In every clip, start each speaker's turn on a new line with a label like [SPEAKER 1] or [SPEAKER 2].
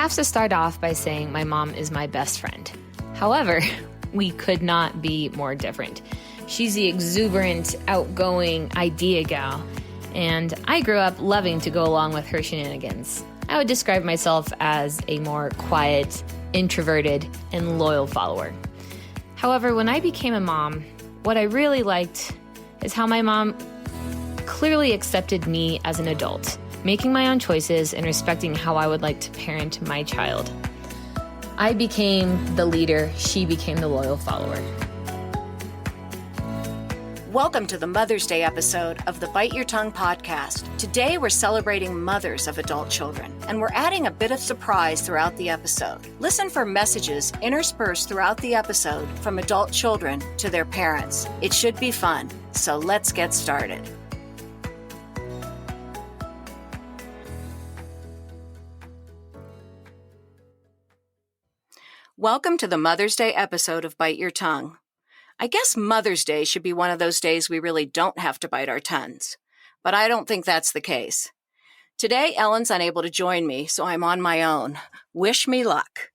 [SPEAKER 1] have to start off by saying my mom is my best friend. However, we could not be more different. She's the exuberant, outgoing idea gal, and I grew up loving to go along with her shenanigans. I would describe myself as a more quiet, introverted, and loyal follower. However, when I became a mom, what I really liked is how my mom clearly accepted me as an adult, making my own choices and respecting how I would like to parent my child. I became the leader, she became the loyal follower.
[SPEAKER 2] Welcome to the Mother's Day episode of the Bite Your Tongue podcast. Today we're celebrating mothers of adult children, and we're adding a bit of surprise throughout the episode. Listen for messages interspersed throughout the episode from adult children to their parents. It should be fun, so let's get started. Welcome to the Mother's Day episode of Bite Your Tongue. I guess Mother's Day should be one of those days we really don't have to bite our tongues, but I don't think that's the case. Today, Ellen's unable to join me, so I'm on my own. Wish me luck.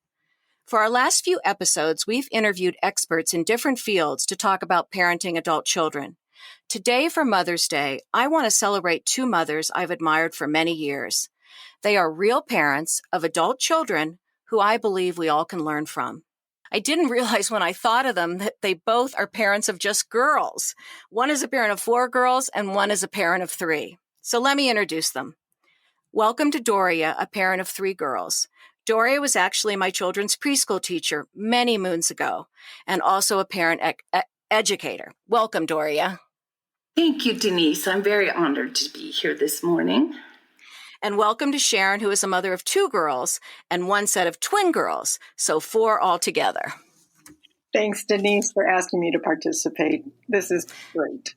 [SPEAKER 2] For our last few episodes, we've interviewed experts in different fields to talk about parenting adult children. Today, for Mother's Day, I want to celebrate two mothers I've admired for many years. They are real parents of adult children who I believe we all can learn from. I didn't realize when I thought of them that they both are parents of just girls. One is a parent of 4 girls and one is a parent of 3. So let me introduce them. Welcome to Doria, a parent of 3 girls. Doria was actually my children's preschool teacher many moons ago and also a parent educator. Welcome, Doria.
[SPEAKER 3] Thank you, Denise. I'm very honored to be here this morning.
[SPEAKER 2] And welcome to Sharon, who is a mother of 2 girls and 1 set of twin girls, so 4 altogether.
[SPEAKER 4] Thanks, Denise, for asking me to participate. This is great.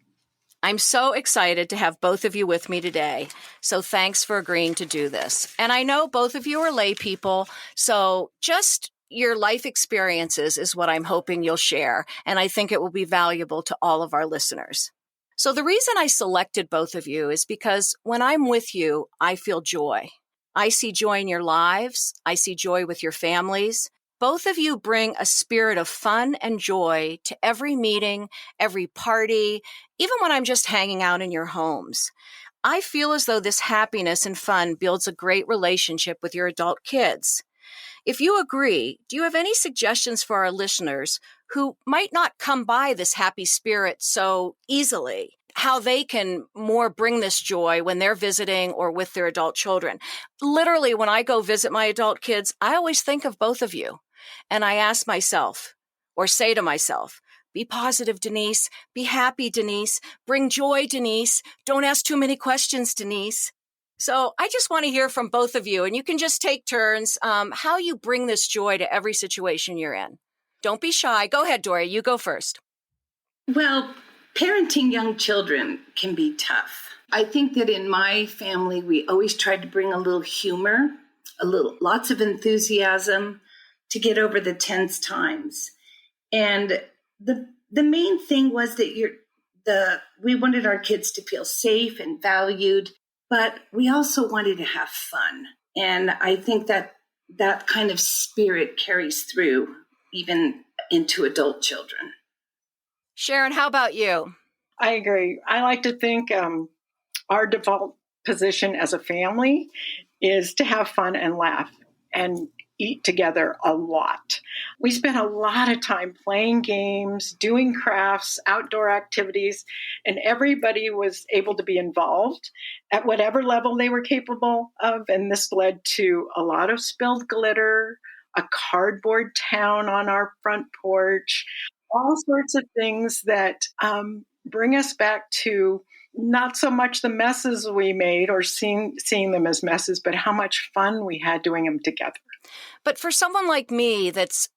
[SPEAKER 2] I'm so excited to have both of you with me today, so thanks for agreeing to do this. And I know both of you are lay people, so just your life experiences is what I'm hoping you'll share, and I think it will be valuable to all of our listeners. So the reason I selected both of you is because when I'm with you, I feel joy. I see joy in your lives. I see joy with your families. Both of you bring a spirit of fun and joy to every meeting, every party, even when I'm just hanging out in your homes. I feel as though this happiness and fun builds a great relationship with your adult kids. If you agree, do you have any suggestions for our listeners who might not come by this happy spirit so easily, how they can more bring this joy when they're visiting or with their adult children? Literally, when I go visit my adult kids, I always think of both of you. And I ask myself, or say to myself, be positive, Denise. Be happy, Denise. Bring joy, Denise. Don't ask too many questions, Denise. So I just want to hear from both of you, and you can just take turns, how you bring this joy to every situation you're in. Don't be shy. Go ahead, Doria. You go first.
[SPEAKER 3] Well, parenting young children can be tough. I think that in my family, we always tried to bring a little humor, lots of enthusiasm to get over the tense times. And the main thing was that we wanted our kids to feel safe and valued, but we also wanted to have fun. And I think that kind of spirit carries through even into adult children.
[SPEAKER 2] Sharon, how about you?
[SPEAKER 4] I agree. I like to think our default position as a family is to have fun and laugh and eat together a lot. We spent a lot of time playing games, doing crafts, outdoor activities, and everybody was able to be involved at whatever level they were capable of. And this led to a lot of spilled glitter, a cardboard town on our front porch, all sorts of things that bring us back to not so much the messes we made or seeing them as messes, but how much fun we had doing them together.
[SPEAKER 2] But for someone like me that's,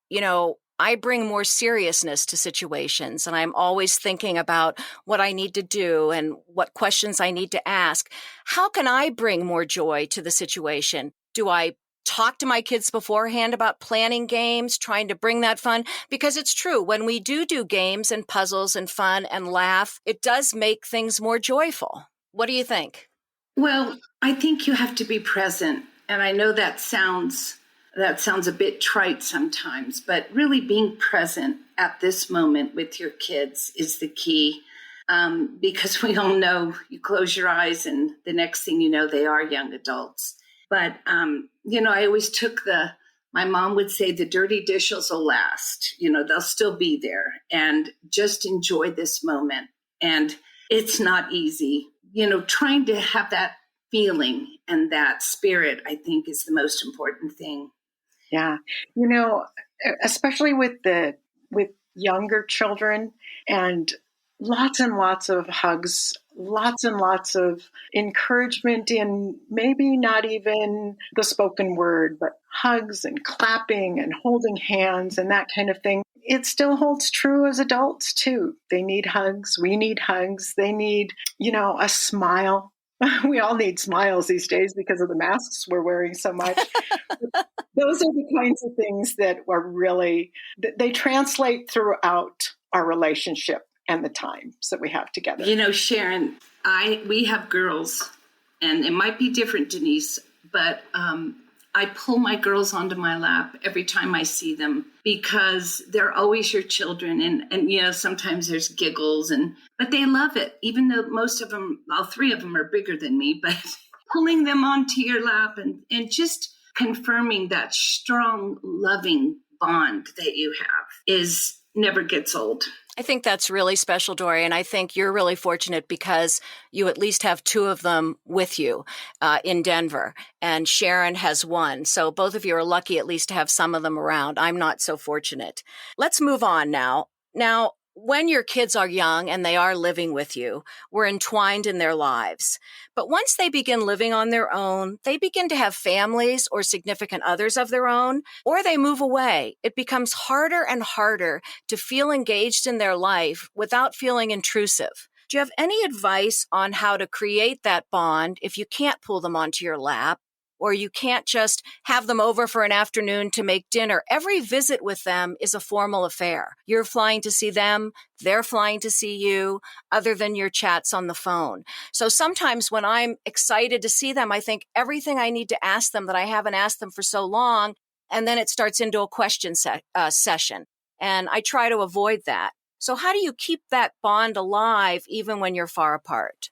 [SPEAKER 2] I bring more seriousness to situations, and I'm always thinking about what I need to do and what questions I need to ask. How can I bring more joy to the situation? Do I talk to my kids beforehand about planning games, trying to bring that fun? Because it's true, when we do games and puzzles and fun and laugh, it does make things more joyful. What do you think?
[SPEAKER 3] Well, I think you have to be present. And I know that sounds That sounds a bit trite sometimes, but really being present at this moment with your kids is the key. Because we all know you close your eyes and the next thing you know, they are young adults. But, I always took my mom would say the dirty dishes will last, they'll still be there, and just enjoy this moment. And it's not easy, trying to have that feeling and that spirit, I think, is the most important thing.
[SPEAKER 4] Yeah. Especially with younger children, and lots of hugs, lots and lots of encouragement in maybe not even the spoken word, but hugs and clapping and holding hands and that kind of thing. It still holds true as adults too. They need hugs. We need hugs. They need, a smile. We all need smiles these days because of the masks we're wearing so much. Those are the kinds of things that are really, they translate throughout our relationship and the times that we have together.
[SPEAKER 3] Sharon, we have girls, and it might be different, Denise, but I pull my girls onto my lap every time I see them because they're always your children. And sometimes there's giggles, but they love it, even though most of them, all three of them are bigger than me, but pulling them onto your lap and just confirming that strong, loving bond that you have never gets old.
[SPEAKER 2] I think that's really special, Doria, and I think you're really fortunate because you at least have two of them with you in Denver, and Sharon has one. So both of you are lucky at least to have some of them around. I'm not so fortunate. Let's move on now. Now, when your kids are young and they are living with you, we're entwined in their lives. But once they begin living on their own, they begin to have families or significant others of their own, or they move away. It becomes harder and harder to feel engaged in their life without feeling intrusive. Do you have any advice on how to create that bond if you can't pull them onto your lap? Or you can't just have them over for an afternoon to make dinner. Every visit with them is a formal affair. You're flying to see them, they're flying to see you, other than your chats on the phone. So sometimes when I'm excited to see them, I think everything I need to ask them that I haven't asked them for so long, and then it starts into a question session. And I try to avoid that. So how do you keep that bond alive even when you're far apart?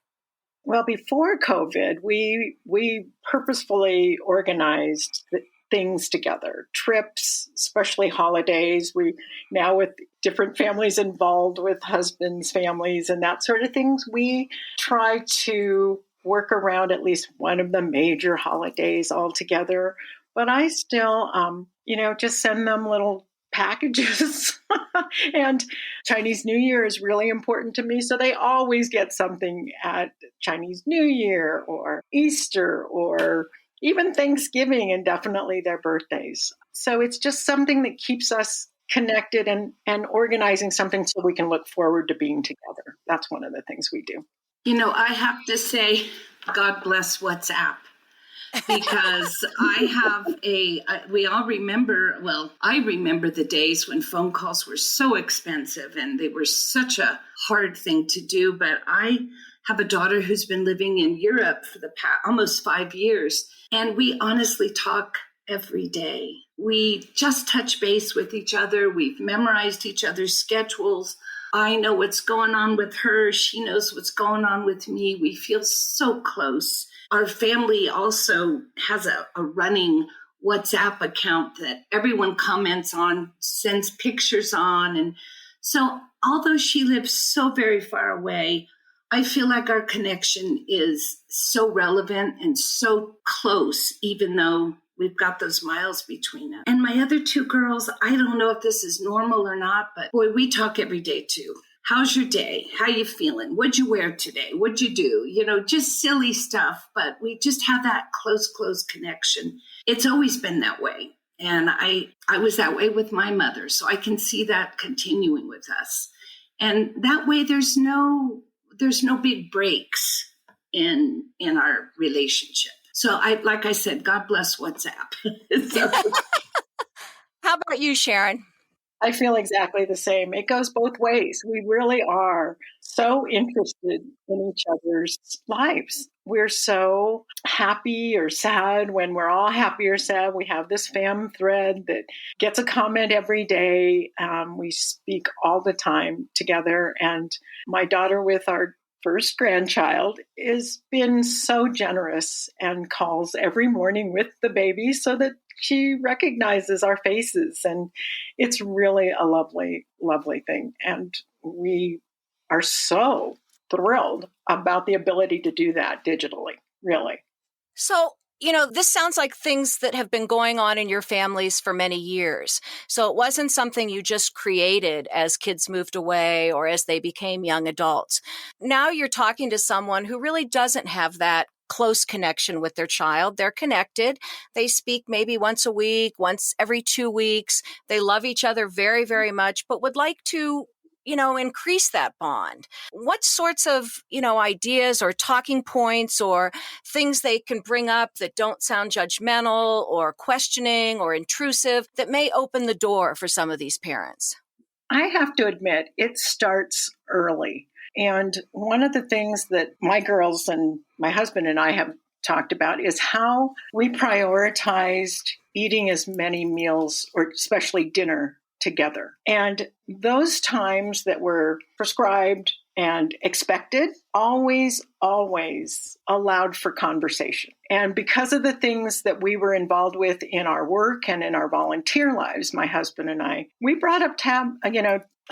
[SPEAKER 4] Well, before COVID, we purposefully organized things together, trips, especially holidays. We now, with different families involved with husbands' families and that sort of things, we try to work around at least one of the major holidays all together. But I still, just send them little packages. And Chinese New Year is really important to me. So they always get something at Chinese New Year or Easter or even Thanksgiving, and definitely their birthdays. So it's just something that keeps us connected and organizing something so we can look forward to being together. That's one of the things we do.
[SPEAKER 3] I have to say, God bless WhatsApp. Because we all remember, I remember the days when phone calls were so expensive and they were such a hard thing to do. But I have a daughter who's been living in Europe for the past almost 5 years. And we honestly talk every day. We just touch base with each other. We've memorized each other's schedules. I know what's going on with her. She knows what's going on with me. We feel so close. Our family also has a running WhatsApp account that everyone comments on, sends pictures on. And so although she lives so very far away, I feel like our connection is so relevant and so close, even though we've got those miles between us. And my other two girls, I don't know if this is normal or not, but boy, we talk every day too. How's your day? How you feeling? What'd you wear today? What'd you do? Just silly stuff, but we just have that close connection. It's always been that way. And I was that way with my mother. So I can see that continuing with us. And that way there's no big breaks in our relationship. So like I said, God bless WhatsApp.
[SPEAKER 2] How about you, Sharon?
[SPEAKER 4] I feel exactly the same. It goes both ways. We really are so interested in each other's lives. We're so happy or sad when we're all happy or sad. We have this fam thread that gets a comment every day. We speak all the time together. And my daughter with our first grandchild has been so generous and calls every morning with the baby so that she recognizes our faces. And it's really a lovely, lovely thing. And we are so thrilled about the ability to do that digitally, really.
[SPEAKER 2] So, this sounds like things that have been going on in your families for many years. So it wasn't something you just created as kids moved away or as they became young adults. Now you're talking to someone who really doesn't have that close connection with their child. They're connected. They speak maybe once a week, once every 2 weeks. They love each other very, very much, but would like to increase that bond. What sorts of, ideas or talking points or things they can bring up that don't sound judgmental or questioning or intrusive that may open the door for some of these parents?
[SPEAKER 4] I have to admit, it starts early. And one of the things that my girls and my husband and I have talked about is how we prioritized eating as many meals, or especially dinner, together. And those times that were prescribed and expected always allowed for conversation. And because of the things that we were involved with in our work and in our volunteer lives, my husband and I, we brought up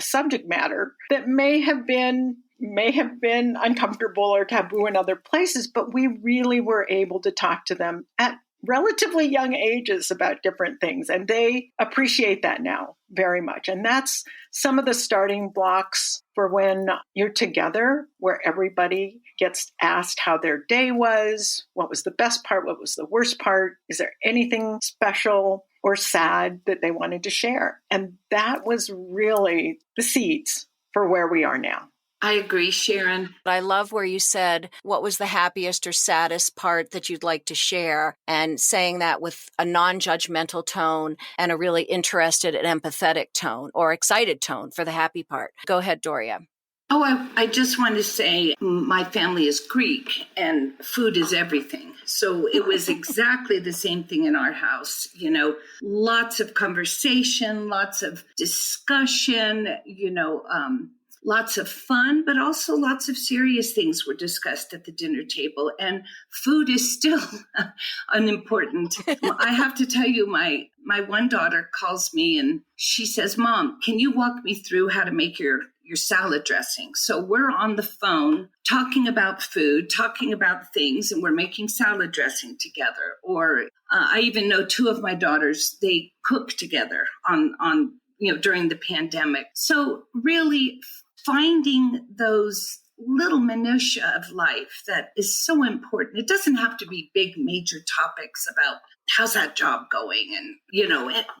[SPEAKER 4] subject matter that may have been uncomfortable or taboo in other places, but we really were able to talk to them at relatively young ages about different things. And they appreciate that now very much. And that's some of the starting blocks for when you're together, where everybody gets asked how their day was, what was the best part, what was the worst part, is there anything special or sad that they wanted to share. And that was really the seeds for where we are now.
[SPEAKER 3] I agree, Sharon.
[SPEAKER 2] I love where you said, what was the happiest or saddest part that you'd like to share? And saying that with a non-judgmental tone and a really interested and empathetic tone or excited tone for the happy part. Go ahead, Doria.
[SPEAKER 3] Oh, I just want to say my family is Greek and food is everything. So it was exactly the same thing in our house. Lots of conversation, lots of discussion, lots of fun, but also lots of serious things were discussed at the dinner table. And food is still unimportant. I have to tell you, my one daughter calls me and she says, "Mom, can you walk me through how to make your salad dressing?" So we're on the phone talking about food, talking about things, and we're making salad dressing together. Or I even know two of my daughters, they cook together on during the pandemic. So really finding those little minutiae of life that is so important. It doesn't have to be big major topics about how's that job going and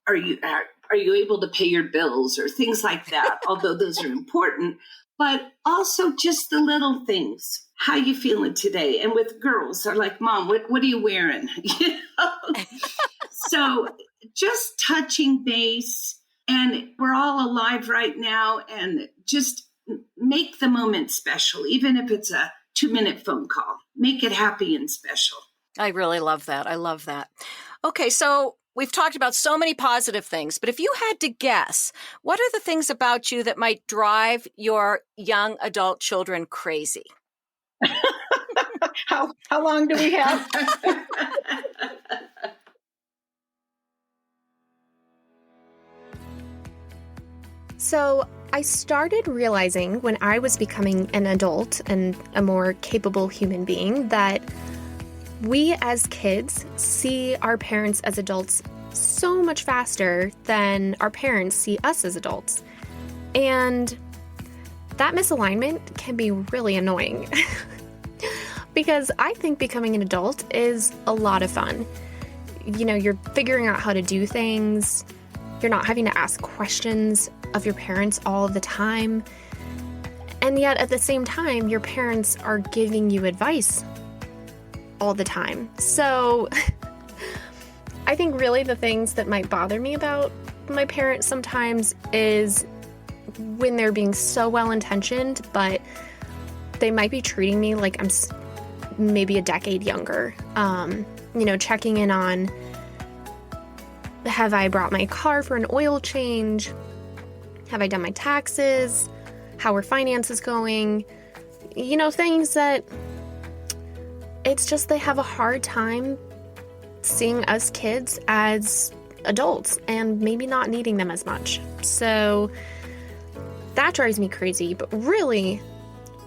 [SPEAKER 3] are you able to pay your bills or things like that, although those are important, but also just the little things. How you feeling today? And with girls, they're like, "Mom, what are you wearing?" So just touching base, and we're all alive right now, and just make the moment special, even if it's a 2-minute phone call. Make it happy and special.
[SPEAKER 2] I really love that. I love that. Okay, so we've talked about so many positive things, but if you had to guess, what are the things about you that might drive your young adult children crazy?
[SPEAKER 4] How long do we have?
[SPEAKER 5] So I started realizing when I was becoming an adult and a more capable human being that we as kids see our parents as adults so much faster than our parents see us as adults. And that misalignment can be really annoying because I think becoming an adult is a lot of fun. You're figuring out how to do things. You're not having to ask questions of your parents all the time. And yet at the same time, your parents are giving you advice all the time. So I think really the things that might bother me about my parents sometimes is when they're being so well-intentioned, but they might be treating me like I'm maybe a decade younger. Checking in on, have I brought my car for an oil change? Have I done my taxes? How are finances going? Things that it's just they have a hard time seeing us kids as adults and maybe not needing them as much. So that drives me crazy. But really,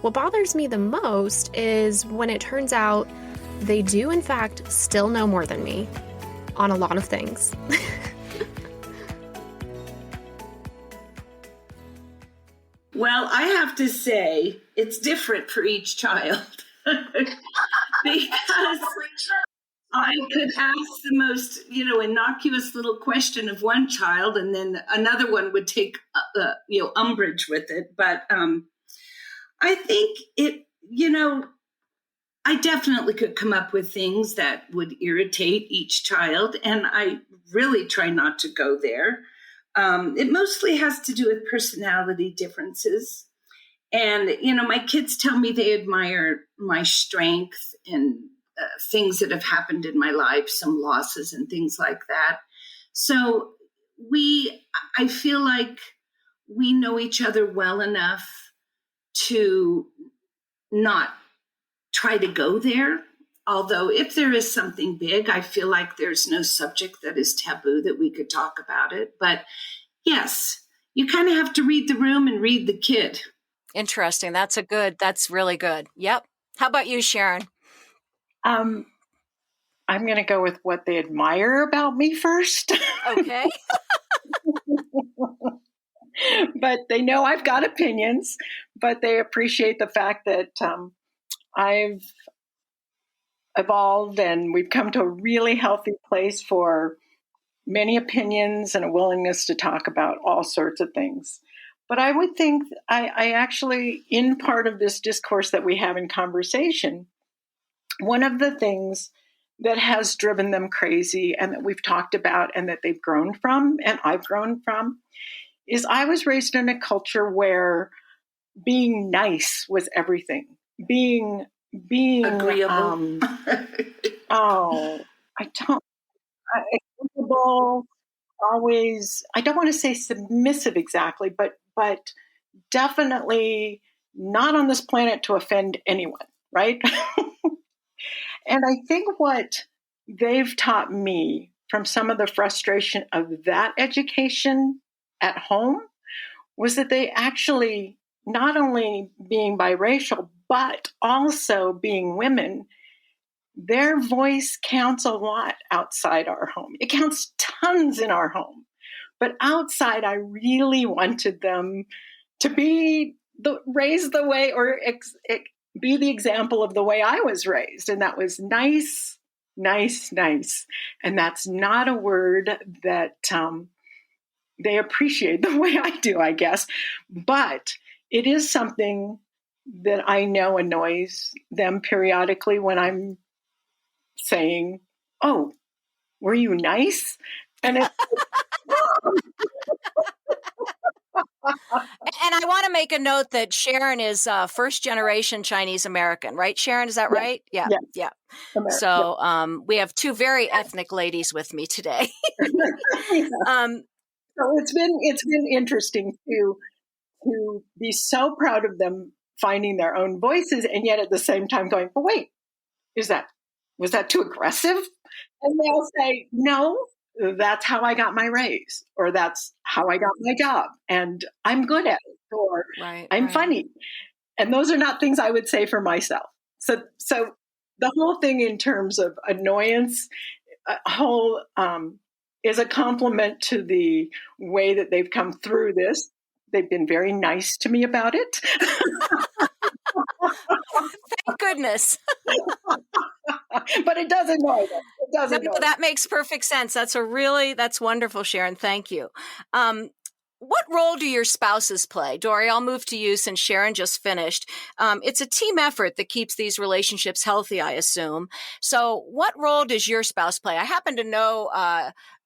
[SPEAKER 5] what bothers me the most is when it turns out they do, in fact, still know more than me on a lot of things.
[SPEAKER 3] Well, I have to say it's different for each child because I could ask the most, innocuous little question of one child, and then another one would take, umbrage with it. But I think I definitely could come up with things that would irritate each child, and I really try not to go there. It mostly has to do with personality differences. And, my kids tell me they admire my strength and things that have happened in my life, some losses and things like that. So I feel like we know each other well enough to not try to go there. Although if there is something big, I feel like there's no subject that is taboo that we could talk about it. But yes, you kind of have to read the room and read the kid.
[SPEAKER 2] Interesting. That's really good. Yep. How about you, Sharon?
[SPEAKER 4] I'm going to go with what they admire about me first.
[SPEAKER 2] Okay.
[SPEAKER 4] But they know I've got opinions, but they appreciate the fact that I've evolved and we've come to a really healthy place for many opinions and a willingness to talk about all sorts of things. But I would think I actually, in part of this discourse that we have in conversation, one of the things that has driven them crazy and that we've talked about and that they've grown from, and I've grown from, is I was raised in a culture where being nice was everything. Being
[SPEAKER 3] agreeable.
[SPEAKER 4] Agreeable, always, I don't want to say submissive exactly, but definitely not on this planet to offend anyone, right? And I think what they've taught me from some of the frustration of that education at home was that they actually, not only being biracial, but also being women, their voice counts a lot outside our home. It counts tons in our home. But outside, I really wanted them to be raised the way, or be the example of the way I was raised. And that was nice, nice, nice. And that's not a word that they appreciate the way I do, I guess. But it is something that I know annoys them periodically when saying, "Oh, were you nice?" And it's
[SPEAKER 2] And I want to make a note that Sharon is first generation Chinese American, right? Sharon, is that right? Yeah. So we have two very ethnic ladies with me today.
[SPEAKER 4] So it's been interesting to be so proud of them finding their own voices, and yet at the same time going, "But wait, was that too aggressive?" And they'll say, "No, that's how I got my raise, or that's how I got my job, and I'm good at it, or I'm funny." And those are not things I would say for myself. So the whole thing in terms of annoyance, is a compliment to the way that they've come through this. They've been very nice to me about it.
[SPEAKER 2] Thank goodness.
[SPEAKER 4] But it does annoy them.
[SPEAKER 2] That makes perfect sense. That's wonderful, Sharon. Thank you. what role do your spouses play? Dory, I'll move to you since Sharon just finished. It's a team effort that keeps these relationships healthy, I assume. So what role does your spouse play? I happen to know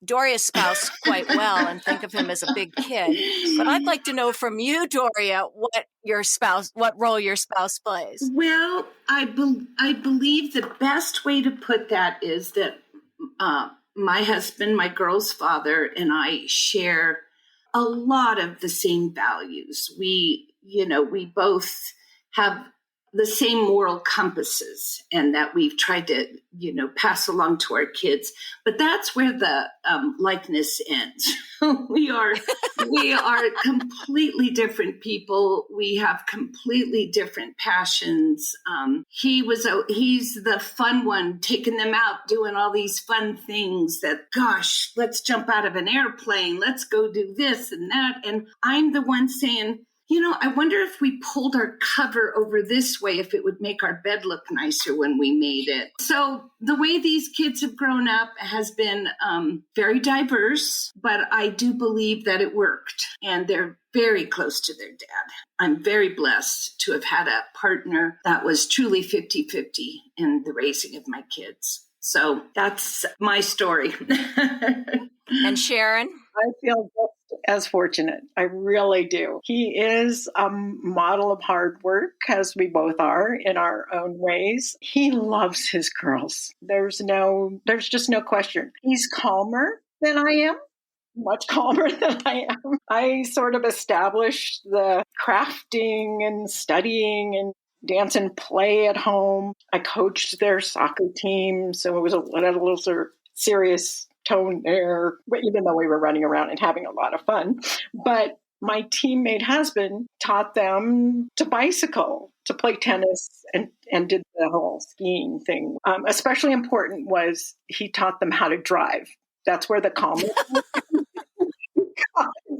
[SPEAKER 2] Doria's spouse quite well and think of him as a big kid. But I'd like to know from you, Doria, what role your spouse plays.
[SPEAKER 3] Well, I believe the best way to put that is that my husband, my girl's father, and I share a lot of the same values. We both have the same moral compasses, and that we've tried to, pass along to our kids. But that's where the likeness ends. we are completely different people. We have completely different passions. He's the fun one, taking them out, doing all these fun things that, gosh, let's jump out of an airplane. Let's go do this and that. And I'm the one saying, I wonder if we pulled our cover over this way, if it would make our bed look nicer when we made it. So the way these kids have grown up has been very diverse, but I do believe that it worked. And they're very close to their dad. I'm very blessed to have had a partner that was truly 50-50 in the raising of my kids. So that's my story.
[SPEAKER 2] And Sharon?
[SPEAKER 4] I feel just as fortunate. I really do. He is a model of hard work, as we both are in our own ways. He loves his girls. There's just no question. He's calmer than I am. Much calmer than I am. I sort of established the crafting and studying and dance and play at home. I coached their soccer team, so it was a little sort of serious tone there, even though we were running around and having a lot of fun. But my teammate husband taught them to bicycle, to play tennis, and did the whole skiing thing. Especially important was he taught them how to drive. That's where the calmness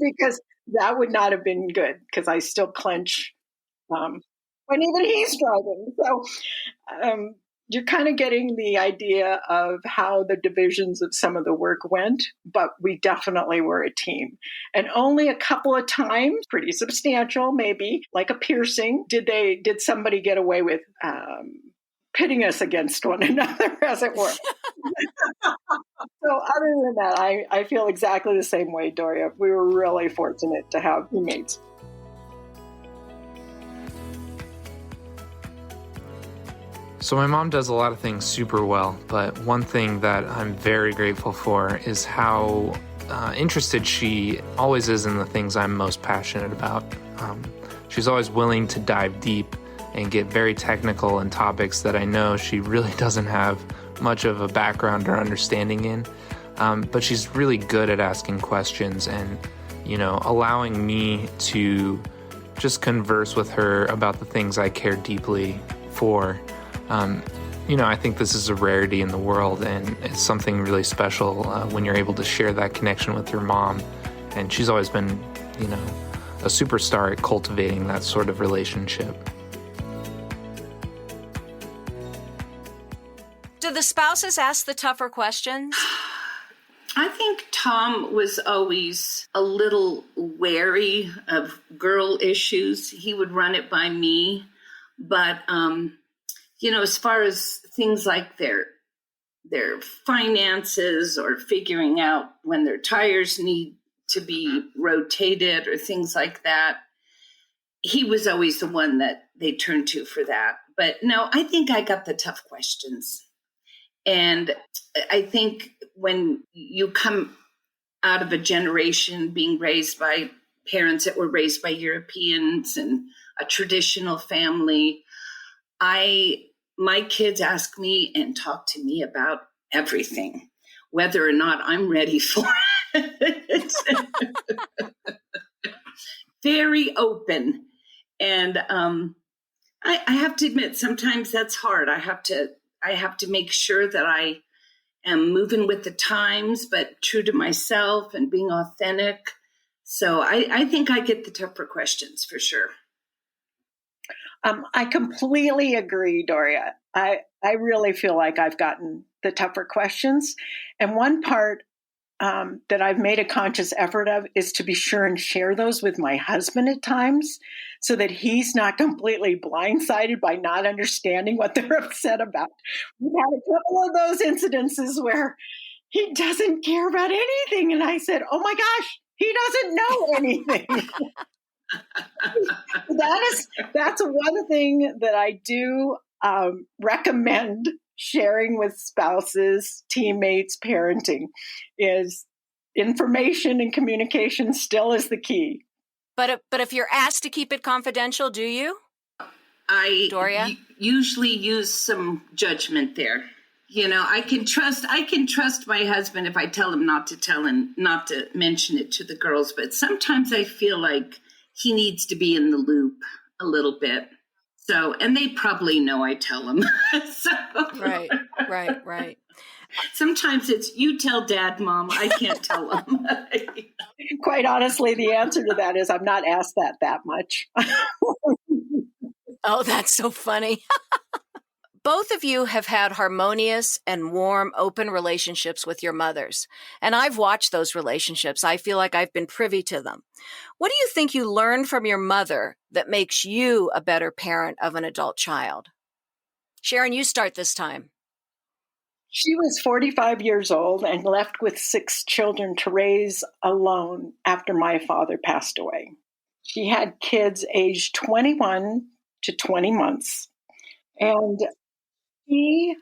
[SPEAKER 4] because that would not have been good, because I still clench when even he's driving. So you're kind of getting the idea of how the divisions of some of the work went, but we definitely were a team. And only a couple of times, pretty substantial, maybe, like a piercing, did somebody get away with pitting us against one another, as it were. So other than that, I feel exactly the same way, Doria. We were really fortunate to have teammates.
[SPEAKER 6] So my mom does a lot of things super well, but one thing that I'm very grateful for is how interested she always is in the things I'm most passionate about. She's always willing to dive deep and get very technical in topics that I know she really doesn't have much of a background or understanding in. But she's really good at asking questions and, allowing me to just converse with her about the things I care deeply for. I think this is a rarity in the world, and it's something really special when you're able to share that connection with your mom. And she's always been, a superstar at cultivating that sort of relationship.
[SPEAKER 2] Do the spouses ask the tougher questions?
[SPEAKER 3] I think Tom was always a little wary of girl issues. He would run it by me. But, as far as things like their finances or figuring out when their tires need to be rotated or things like that, he was always the one that they turned to for that. But no, I think I got the tough questions. And I think when you come out of a generation being raised by parents that were raised by Europeans and a traditional family, my kids ask me and talk to me about everything, whether or not I'm ready for it. Very open. And I have to admit, sometimes that's hard. I have to make sure that I am moving with the times, but true to myself and being authentic. So I think I get the tougher questions for sure.
[SPEAKER 4] I completely agree, Doria. I really feel like I've gotten the tougher questions. And one part that I've made a conscious effort of is to be sure and share those with my husband at times so that he's not completely blindsided by not understanding what they're upset about. We've had a couple of those incidences where he doesn't care about anything. And I said, oh my gosh, he doesn't know anything. That's one thing that I do recommend sharing with spouses, teammates, parenting is information and communication still is the key.
[SPEAKER 2] But if you're asked to keep it confidential, do you? Doria?
[SPEAKER 3] Usually use some judgment there. I can trust my husband if I tell him not to tell and not to mention it to the girls. But sometimes I feel like he needs to be in the loop a little bit. So, and they probably know I tell them.
[SPEAKER 2] Right.
[SPEAKER 3] Sometimes it's, you tell Dad, Mom, I can't tell them.
[SPEAKER 4] Quite honestly, the answer to that is I'm not asked that much.
[SPEAKER 2] Oh, that's so funny. Both of you have had harmonious and warm, open relationships with your mothers. And I've watched those relationships. I feel like I've been privy to them. What do you think you learned from your mother that makes you a better parent of an adult child? Sharon, you start this time.
[SPEAKER 4] She was 45 years old and left with 6 children to raise alone after my father passed away. She had kids aged 21 to 20 months. And he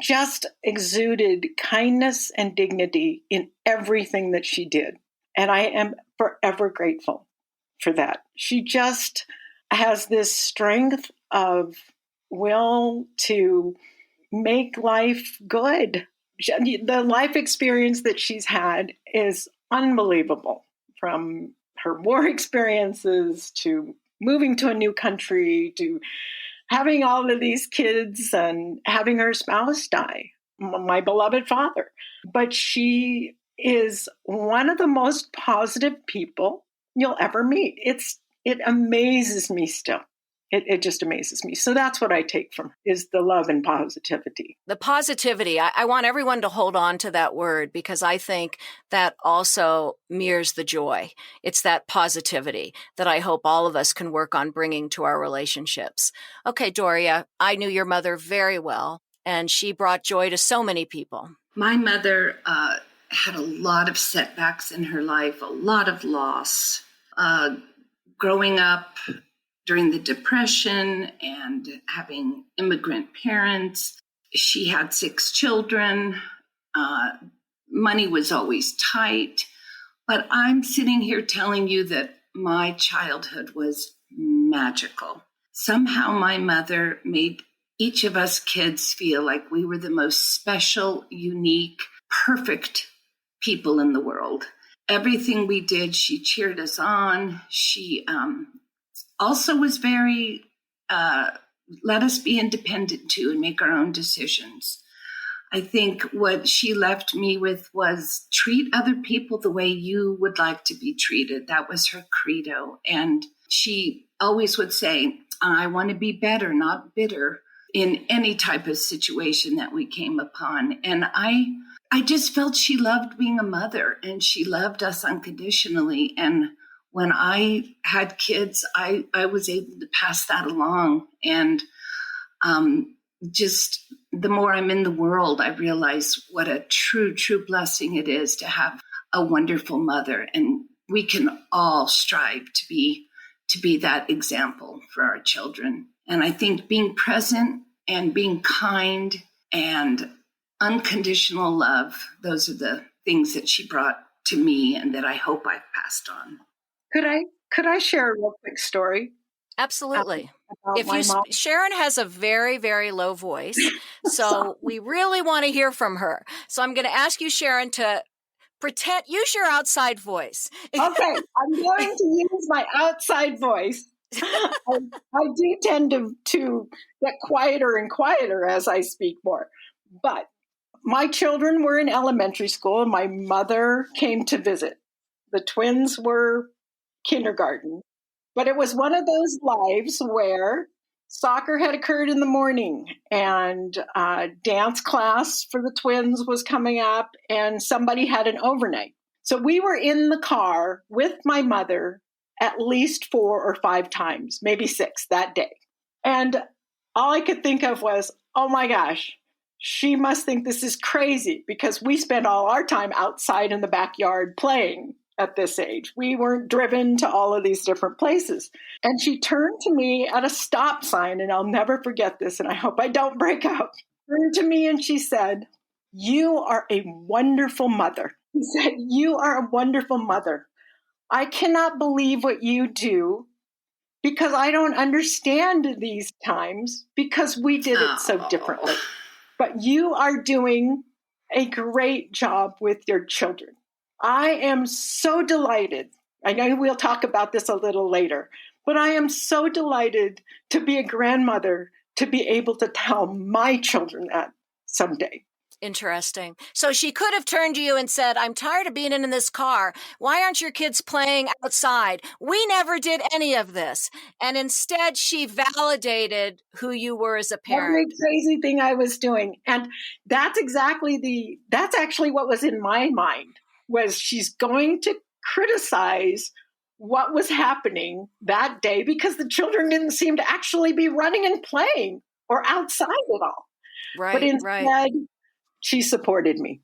[SPEAKER 4] just exuded kindness and dignity in everything that she did. And I am forever grateful for that. She just has this strength of will to make life good. The life experience that she's had is unbelievable, from her war experiences to moving to a new country to having all of these kids and having her spouse die, my beloved father. But she is one of the most positive people you'll ever meet. It amazes me still. It just amazes me. So that's what I take from her, is the love and positivity.
[SPEAKER 2] The positivity. I want everyone to hold on to that word because I think that also mirrors the joy. It's that positivity that I hope all of us can work on bringing to our relationships. Okay, Doria, I knew your mother very well, and she brought joy to so many people.
[SPEAKER 3] My mother had a lot of setbacks in her life, a lot of loss. Growing up during the Depression and having immigrant parents, she had 6 children. Money was always tight. But I'm sitting here telling you that my childhood was magical. Somehow my mother made each of us kids feel like we were the most special, unique, perfect people in the world. Everything we did, she cheered us on. She also was very, let us be independent too and make our own decisions. I think what she left me with was treat other people the way you would like to be treated. That was her credo. And she always would say, I want to be better, not bitter, in any type of situation that we came upon. And I just felt she loved being a mother, and she loved us unconditionally. And when I had kids, I was able to pass that along. And just the more I'm in the world, I realize what a true blessing it is to have a wonderful mother. And we can all strive to be that example for our children. And I think being present and being kind and unconditional love, those are the things that she brought to me and that I hope I've passed on.
[SPEAKER 4] Could I share a real quick story?
[SPEAKER 2] Absolutely.
[SPEAKER 4] About my mom?
[SPEAKER 2] Sharon has a very, very low voice, so we really want to hear from her. So I'm going to ask you, Sharon, to use your outside voice.
[SPEAKER 4] Okay, I'm going to use my outside voice. I do tend to get quieter and quieter as I speak more. But my children were in elementary school, and my mother came to visit. The twins were kindergarten. But it was one of those lives where Soccer had occurred in the morning, and dance class for the twins was coming up, and somebody had an overnight. So we were in the car with my mother at least 4 or 5 times, maybe 6 that day. And all I could think of was, oh my gosh, she must think this is crazy because we spent all our time outside in the backyard playing at this age. We weren't driven to all of these different places. And she turned to me at a stop sign, and I'll never forget this, and I hope I don't break out. Turned to me and she said, "You are a wonderful mother." She said, "You are a wonderful mother. I cannot believe what you do because I don't understand these times because we did it so differently. But you are doing a great job with your children. I am so delighted. I know we'll talk about this a little later, but I am so delighted to be a grandmother, to be able to tell my children that someday."
[SPEAKER 2] Interesting. So she could have turned to you and said, "I'm tired of being in this car. Why aren't your kids playing outside? We never did any of this." And instead, she validated who you were as a parent.
[SPEAKER 4] Every crazy thing I was doing. And that's actually what was in my mind, was she's going to criticize what was happening that day because the children didn't seem to actually be running and playing or outside at all.
[SPEAKER 2] Right,
[SPEAKER 4] but instead,
[SPEAKER 2] right.
[SPEAKER 4] She supported me.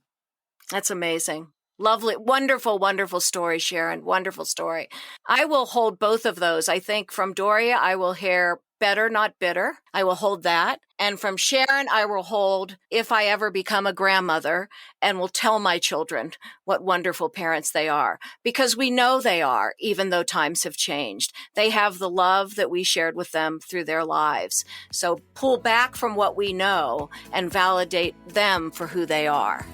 [SPEAKER 2] That's amazing. Lovely, wonderful, wonderful story, Sharon. Wonderful story. I will hold both of those. I think from Doria, I will hear better, not bitter. I will hold that. And from Sharon, I will hold if I ever become a grandmother and will tell my children what wonderful parents they are, because we know they are, even though times have changed. They have the love that we shared with them through their lives. So pull back from what we know and validate them for who they are.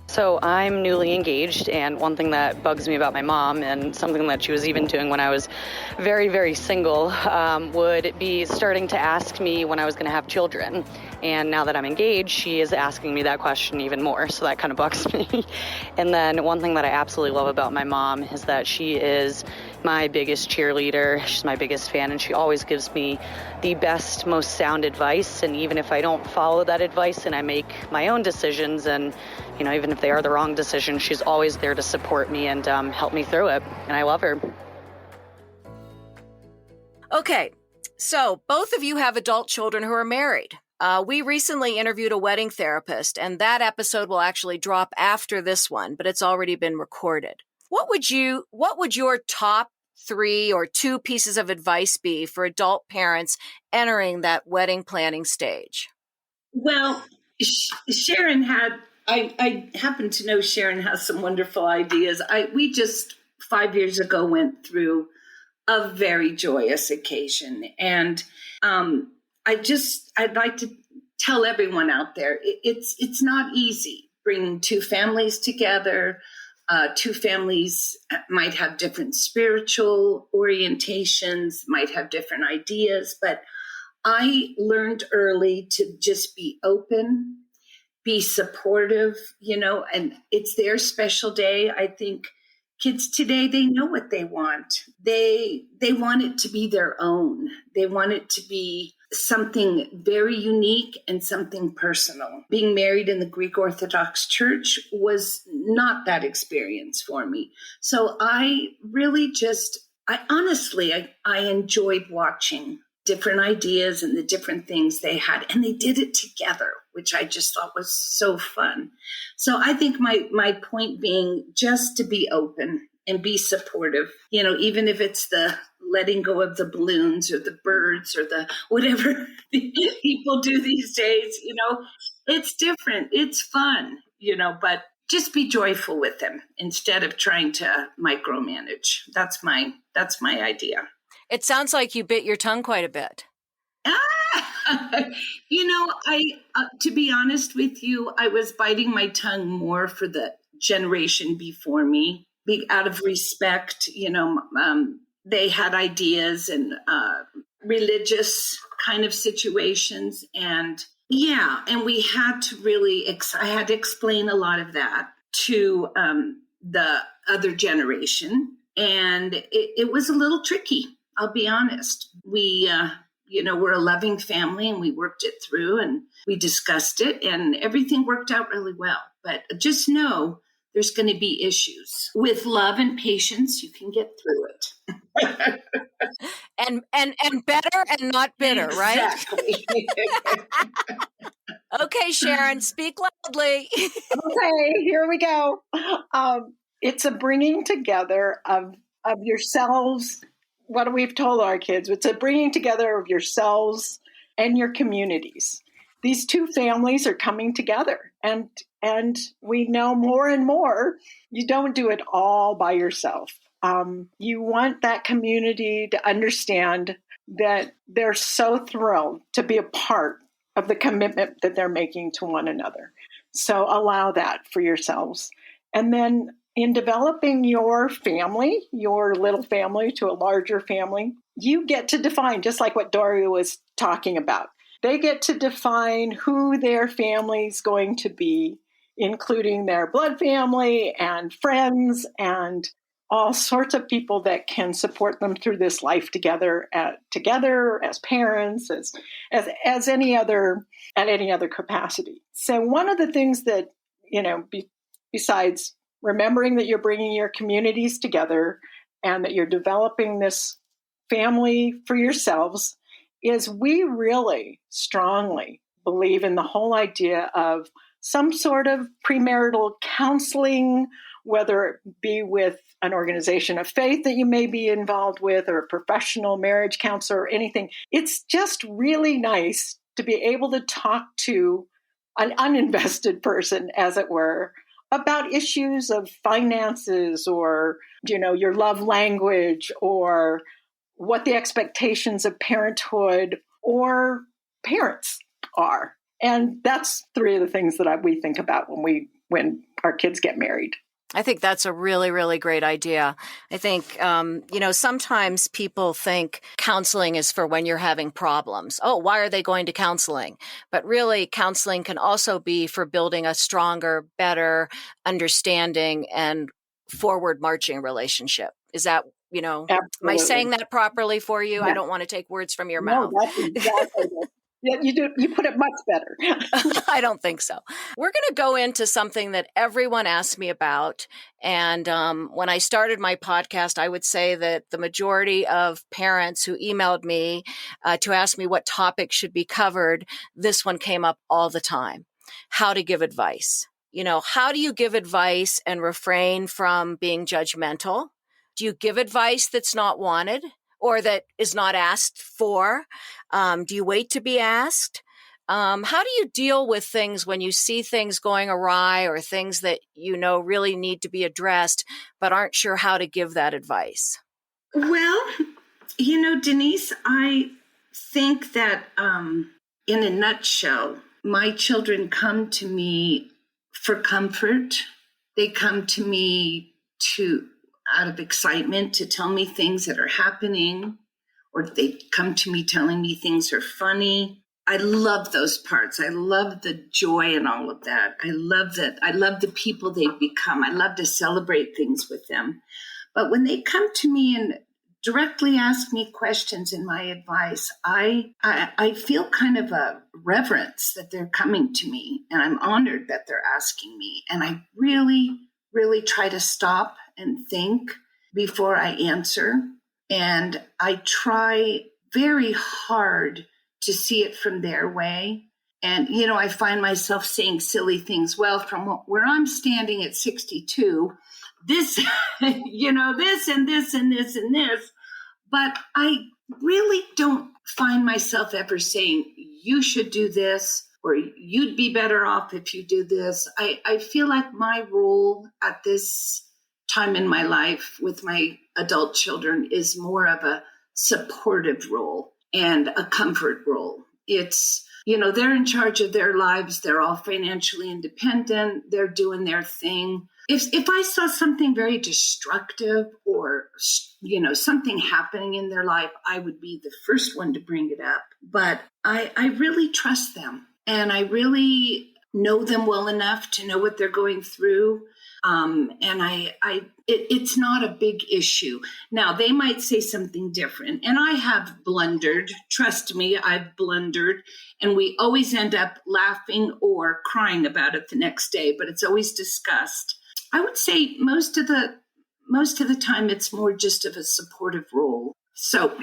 [SPEAKER 7] So I'm newly engaged, and one thing that bugs me about my mom, and something that she was even doing when I was very, very single, would be starting to ask me when I was going to have children. And now that I'm engaged, she is asking me that question even more, so that kind of bugs me. And then one thing that I absolutely love about my mom is that she is my biggest cheerleader. She's my biggest fan, and she always gives me the best, most sound advice. And even if I don't follow that advice and I make my own decisions, and even if they are the wrong decisions, she's always there to support me and help me through it. And I love her.
[SPEAKER 2] Okay, so both of you have adult children who are married. We recently interviewed a wedding therapist, and that episode will actually drop after this one, but it's already been recorded. What would your top 3 or 2 pieces of advice be for adult parents entering that wedding planning stage?
[SPEAKER 3] Well, Sharon I happen to know Sharon has some wonderful ideas. We just 5 years ago went through a very joyous occasion. And I'd like to tell everyone out there, it's not easy bringing 2 families together. 2 families might have different spiritual orientations, might have different ideas, but I learned early to just be open, be supportive, and it's their special day. I think kids today, they know what they want. They want it to be their own. They want it to be something very unique and something personal. Being married in the Greek Orthodox Church was not that experience for me. So I really I enjoyed watching different ideas and the different things they had, and they did it together, which I just thought was so fun. So I think my point being just to be open and be supportive, even if it's the letting go of the balloons or the birds or the whatever people do these days, it's different. It's fun, but just be joyful with them instead of trying to micromanage. That's my idea.
[SPEAKER 2] It sounds like you bit your tongue quite a bit.
[SPEAKER 3] To be honest with you, I was biting my tongue more for the generation before me, out of respect. They had ideas and religious kind of situations. And we had to I had to explain a lot of that to the other generation. And it was a little tricky. I'll be honest. We're a loving family and we worked it through and we discussed it and everything worked out really well. But just know there's going to be issues. With love and patience, you can get through it.
[SPEAKER 2] and better and not bitter,
[SPEAKER 3] exactly.
[SPEAKER 2] Right? Okay, Sharon, speak loudly.
[SPEAKER 4] Okay, here we go. It's a bringing together of yourselves. What we've told our kids, it's a bringing together of yourselves and your communities. These two families are coming together, and we know more and more you don't do it all by yourself. You want that community to understand that they're so thrilled to be a part of the commitment that they're making to one another. So allow that for yourselves. And then in developing your family, your little family to a larger family, you get to define, just like what Doria was talking about. They get to define who their family's going to be, including their blood family and friends and all sorts of people that can support them through this life together as parents, as any other at any other capacity. So one of the things that, besides remembering that you're bringing your communities together and that you're developing this family for yourselves, is we really strongly believe in the whole idea of some sort of premarital counseling, whether it be with an organization of faith that you may be involved with or a professional marriage counselor or anything. It's just really nice to be able to talk to an uninvested person, as it were, about issues of finances or, your love language or what the expectations of parenthood or parents are. And that's three of the things that we think about when our kids get married.
[SPEAKER 2] I think that's a really, really great idea. I think, sometimes people think counseling is for when you're having problems. Oh, why are they going to counseling? But really, counseling can also be for building a stronger, better understanding and forward marching relationship. Is that,
[SPEAKER 4] Absolutely.
[SPEAKER 2] Am I saying that properly for you?
[SPEAKER 4] Yeah.
[SPEAKER 2] I don't want to take words from your mouth.
[SPEAKER 4] No, that's exactly it. Yeah, you do. You put it much better.
[SPEAKER 2] I don't think so. We're going to go into something that everyone asked me about. And when I started my podcast, I would say that the majority of parents who emailed me to ask me what topic should be covered, this one came up all the time. How to give advice. How do you give advice and refrain from being judgmental? Do you give advice that's not wanted or that is not asked for? Do you wait to be asked? How do you deal with things when you see things going awry or things that really need to be addressed, but aren't sure how to give that advice?
[SPEAKER 3] Well, Denise, I think that in a nutshell, my children come to me for comfort. They come to me out of excitement to tell me things that are happening, or they come to me telling me things are funny. I love those parts. I love the joy and all of that. I love that. I love the people they've become. I love to celebrate things with them. But when they come to me and directly ask me questions in my advice, I feel kind of a reverence that they're coming to me, and I'm honored that they're asking me. And I really, really try to stop and think before I answer. And I try very hard to see it from their way. And, I find myself saying silly things. Well, from where I'm standing at 62, this, this and this and this and this. But I really don't find myself ever saying, you should do this, or you'd be better off if you do this. I feel like my role at this time in my life with my adult children is more of a supportive role and a comfort role. It's, they're in charge of their lives. They're all financially independent. They're doing their thing. If I saw something very destructive or, something happening in their life, I would be the first one to bring it up. But I really trust them, and I really know them well enough to know what they're going through. It's not a big issue. Now, they might say something different, and I have blundered. Trust me, I've blundered, and we always end up laughing or crying about it the next day, but it's always discussed. I would say most of the time it's more just of a supportive role. So,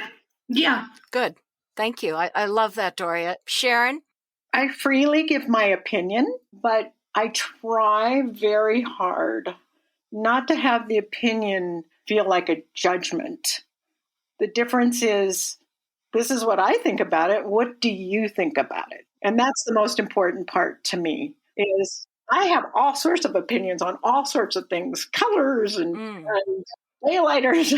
[SPEAKER 3] yeah.
[SPEAKER 2] Good. Thank you. I love that, Doria. Sharon?
[SPEAKER 4] I freely give my opinion, but I try very hard not to have the opinion feel like a judgment. The difference is, this is what I think about it. What do you think about it? And that's the most important part to me, is I have all sorts of opinions on all sorts of things, colors and daylighters,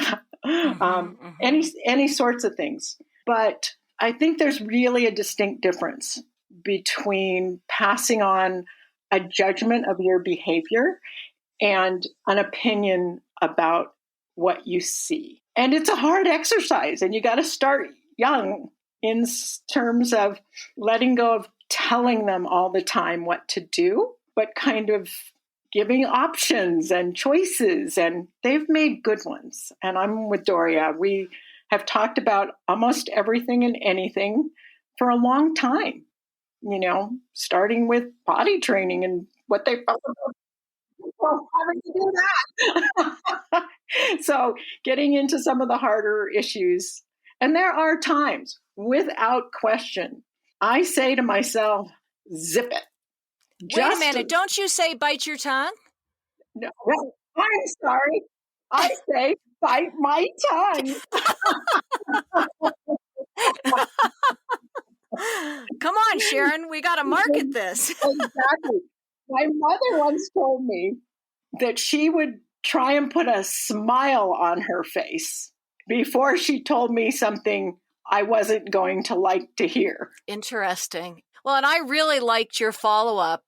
[SPEAKER 4] any sorts of things. But I think there's really a distinct difference between passing on a judgment of your behavior and an opinion about what you see. And it's a hard exercise, and you got to start young in terms of letting go of telling them all the time what to do, but kind of giving options and choices. And they've made good ones. And I'm with Doria. We have talked about almost everything and anything for a long time, starting with potty training and what they felt about having to do that. So getting into some of the harder issues. And there are times, without question, I say to myself, zip it.
[SPEAKER 2] Wait a minute. Don't you say bite your tongue?
[SPEAKER 4] No, I'm sorry. I say bite my tongue.
[SPEAKER 2] Come on, Sharon. We got to market this.
[SPEAKER 4] Exactly. My mother once told me that she would try and put a smile on her face before she told me something I wasn't going to like to hear.
[SPEAKER 2] Interesting. Well, and I really liked your follow-up,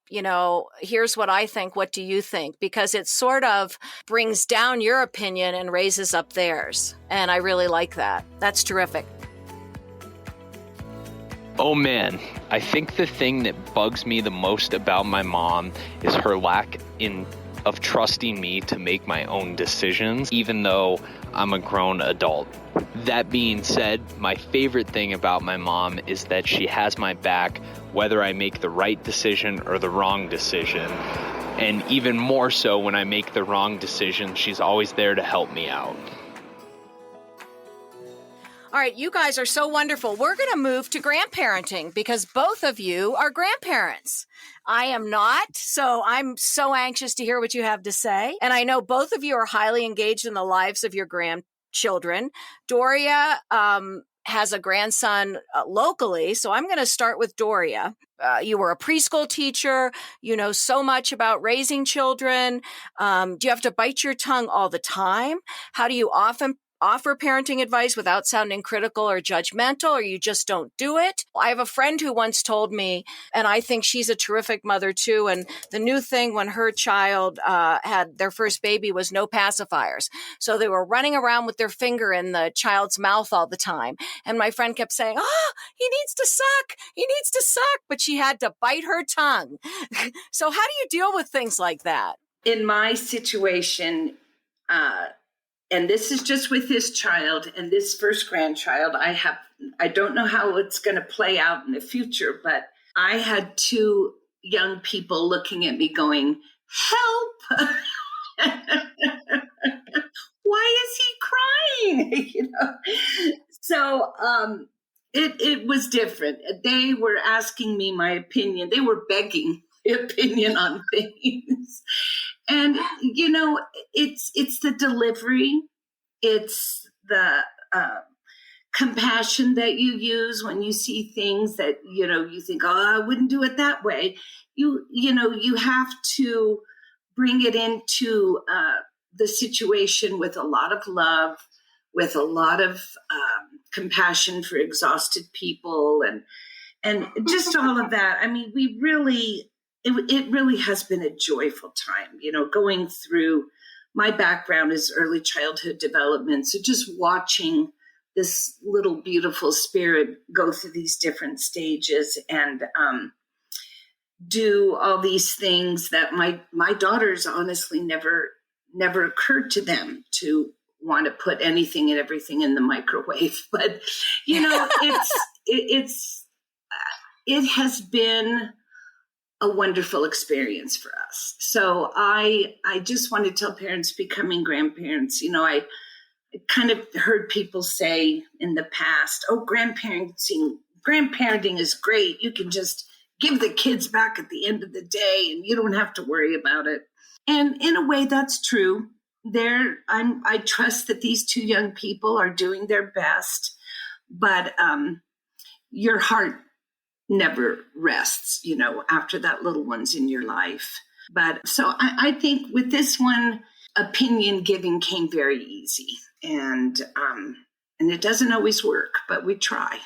[SPEAKER 2] here's what I think, what do you think? Because it sort of brings down your opinion and raises up theirs. And I really like that. That's terrific.
[SPEAKER 8] Oh man, I think the thing that bugs me the most about my mom is her lack of trusting me to make my own decisions, even though I'm a grown adult. That being said, my favorite thing about my mom is that she has my back whether I make the right decision or the wrong decision. And even more so when I make the wrong decision, she's always there to help me out.
[SPEAKER 2] All right, you guys are so wonderful. We're going to move to grandparenting because both of you are grandparents. I am not, so I'm so anxious to hear what you have to say. And I know both of you are highly engaged in the lives of your grandchildren. Doria has a grandson locally, so I'm going to start with Doria. You were a preschool teacher. You know so much about raising children. Do you have to bite your tongue all the time? How do you often offer parenting advice without sounding critical or judgmental, or you just don't do it? I have a friend who once told me, and I think she's a terrific mother too, and the new thing when her child had their first baby was no pacifiers. So they were running around with their finger in the child's mouth all the time. And my friend kept saying, he needs to suck, but she had to bite her tongue. So how do you deal with things like that?
[SPEAKER 3] In my situation, and this is just with this child and this first grandchild, I don't know how it's going to play out in the future, but I had two young people looking at me going, help! Why is he crying? So it was different. They were asking me my opinion. They were begging opinion on things. And, it's the delivery. It's the compassion that you use when you see things that, you think, I wouldn't do it that way. You have to bring it into the situation with a lot of love, with a lot of compassion for exhausted people and just all of that. I mean, it really has been a joyful time, going through. My background is early childhood development. So just watching this little beautiful spirit go through these different stages. And do all these things that my daughters honestly never occurred to them to want to put anything and everything in the microwave. But it has been a wonderful experience for us. So I just want to tell parents becoming grandparents, I kind of heard people say in the past, oh, grandparenting is great. You can just give the kids back at the end of the day and you don't have to worry about it. And in a way, that's true. I trust that these two young people are doing their best, but your heart never rests, after that little one's in your life. But so I think with this one, opinion giving came very easy, and it doesn't always work, but we try.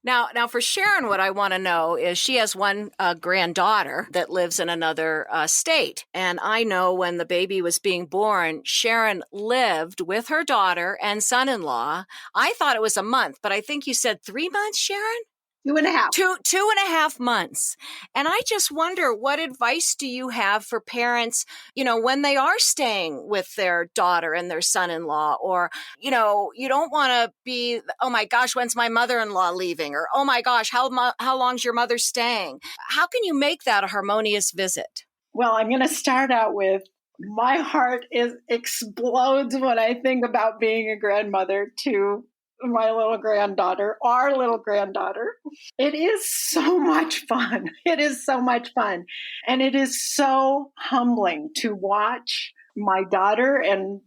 [SPEAKER 2] Now, for Sharon, what I want to know is she has one granddaughter that lives in another state. And I know when the baby was being born, Sharon lived with her daughter and son-in-law. I thought it was a month, but I think you said 3 months, Sharon?
[SPEAKER 4] 2.5.
[SPEAKER 2] 2.5 months. And I just wonder, what advice do you have for parents, when they are staying with their daughter and their son-in-law, or, you don't want to be, oh my gosh, when's my mother-in-law leaving? Or, oh my gosh, how long's your mother staying? How can you make that a harmonious visit?
[SPEAKER 4] Well, I'm going to start out with, my heart explodes when I think about being a grandmother to my little granddaughter, our little granddaughter. It is so much fun. It is so much fun. And it is so humbling to watch my daughter and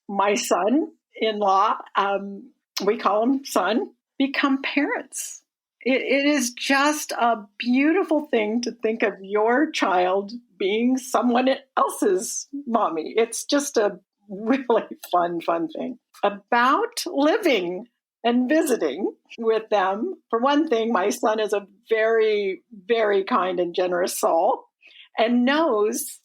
[SPEAKER 4] my son-in-law, we call him son, become parents. It is just a beautiful thing to think of your child being someone else's mommy. It's just a really fun thing. About living and visiting with them. For one thing, my son is a very, very kind and generous soul, and knows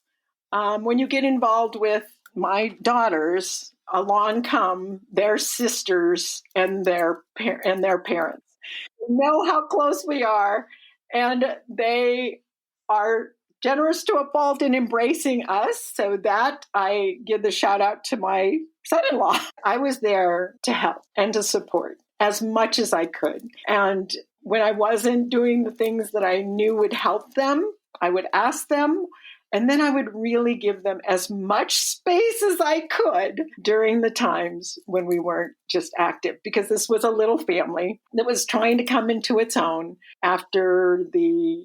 [SPEAKER 4] when you get involved with my daughters, along come their sisters and their parents. They know how close we are, and they are generous to a fault in embracing us. So that I give the shout out to my son-in-law. I was there to help and to support as much as I could. And when I wasn't doing the things that I knew would help them, I would ask them, and then I would really give them as much space as I could during the times when we weren't just active, because this was a little family that was trying to come into its own after the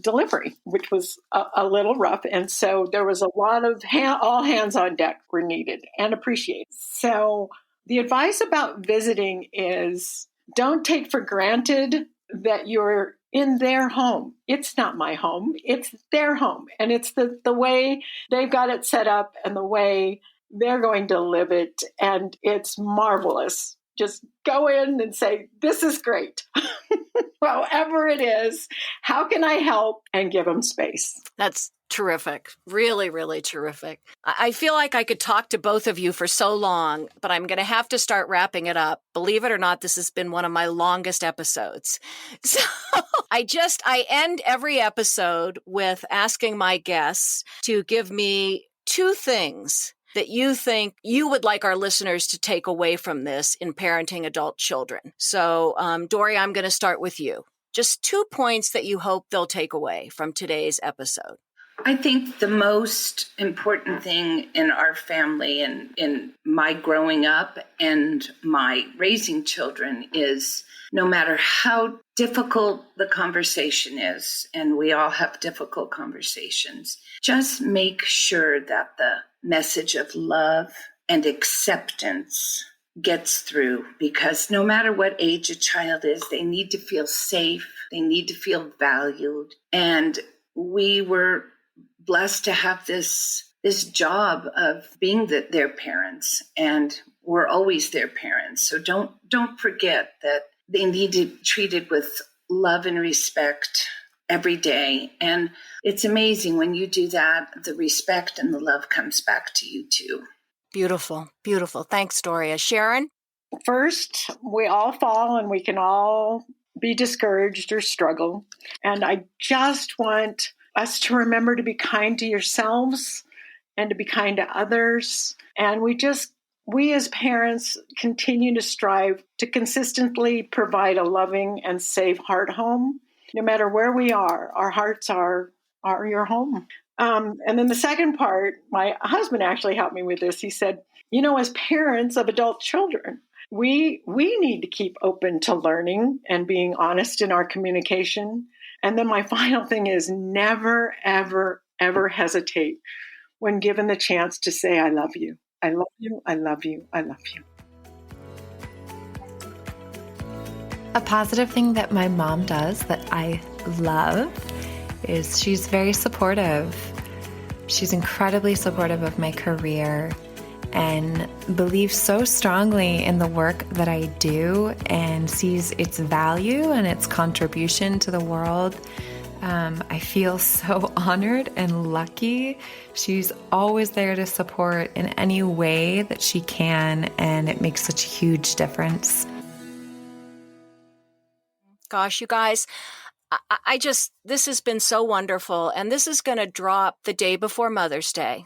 [SPEAKER 4] delivery, which was a little rough. And so there was a lot of all hands on deck were needed and appreciated. So the advice about visiting is, don't take for granted that you're in their home. It's not my home. It's their home. And it's the way they've got it set up and the way they're going to live it. And it's marvelous. Just go in and say, this is great. However it is, how can I help? And give them space.
[SPEAKER 2] That's terrific. Really, really terrific. I feel like I could talk to both of you for so long, but I'm going to have to start wrapping it up. Believe it or not, this has been one of my longest episodes. So I end every episode with asking my guests to give me 2 things that you think you would like our listeners to take away from this in parenting adult children. So, Doria, I'm going to start with you. Just 2 points that you hope they'll take away from today's episode.
[SPEAKER 3] I think the most important thing in our family and in my growing up and my raising children is, no matter how difficult the conversation is, and we all have difficult conversations, just make sure that the message of love and acceptance gets through, because no matter what age a child is, they need to feel safe, they need to feel valued. And we were blessed to have this job of being their parents, and we're always their parents. So don't forget that they need to be treated with love and respect every day. And it's amazing when you do that, the respect and the love comes back to you too.
[SPEAKER 2] Beautiful, beautiful. Thanks, Doria. Sharon?
[SPEAKER 4] First, we all fall and we can all be discouraged or struggle. And I just want us to remember to be kind to yourselves and to be kind to others. And we as parents continue to strive to consistently provide a loving and safe heart home. No matter where we are, our hearts are your home. And then the second part, my husband actually helped me with this. He said, as parents of adult children, we need to keep open to learning and being honest in our communication. And then my final thing is never, ever, ever hesitate when given the chance to say, I love you. I love you. I love you. I love you.
[SPEAKER 9] A positive thing that my mom does that I love is she's very supportive. She's incredibly supportive of my career and believes so strongly in the work that I do and sees its value and its contribution to the world. I feel so honored and lucky. She's always there to support in any way that she can, and it makes such a huge difference.
[SPEAKER 2] Gosh, you guys, this has been so wonderful, and this is going to drop the day before Mother's Day.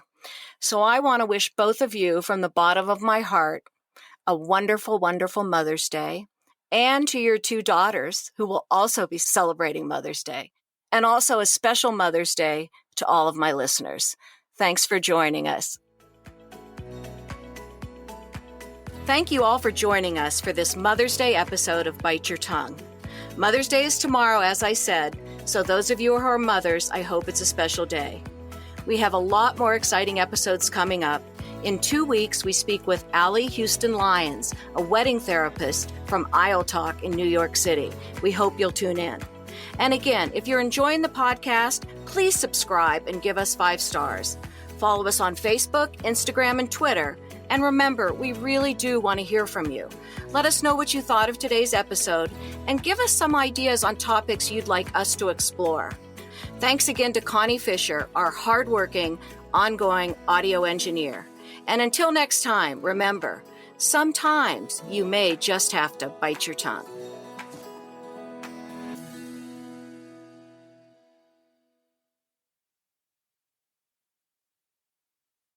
[SPEAKER 2] So I want to wish both of you from the bottom of my heart a wonderful, wonderful Mother's Day, and to your 2 daughters who will also be celebrating Mother's Day, and also a special Mother's Day to all of my listeners. Thanks for joining us. Thank you all for joining us for this Mother's Day episode of Bite Your Tongue. Mother's Day is tomorrow, as I said, so those of you who are mothers, I hope it's a special day. We have a lot more exciting episodes coming up. In 2 weeks, we speak with Allie Houston Lyons, a wedding therapist from Isle Talk in New York City. We hope you'll tune in. And again, if you're enjoying the podcast, please subscribe and give us 5 stars. Follow us on Facebook, Instagram, and Twitter. And remember, we really do want to hear from you. Let us know what you thought of today's episode and give us some ideas on topics you'd like us to explore. Thanks again to Connie Fisher, our hardworking, ongoing audio engineer. And until next time, remember, sometimes you may just have to bite your tongue.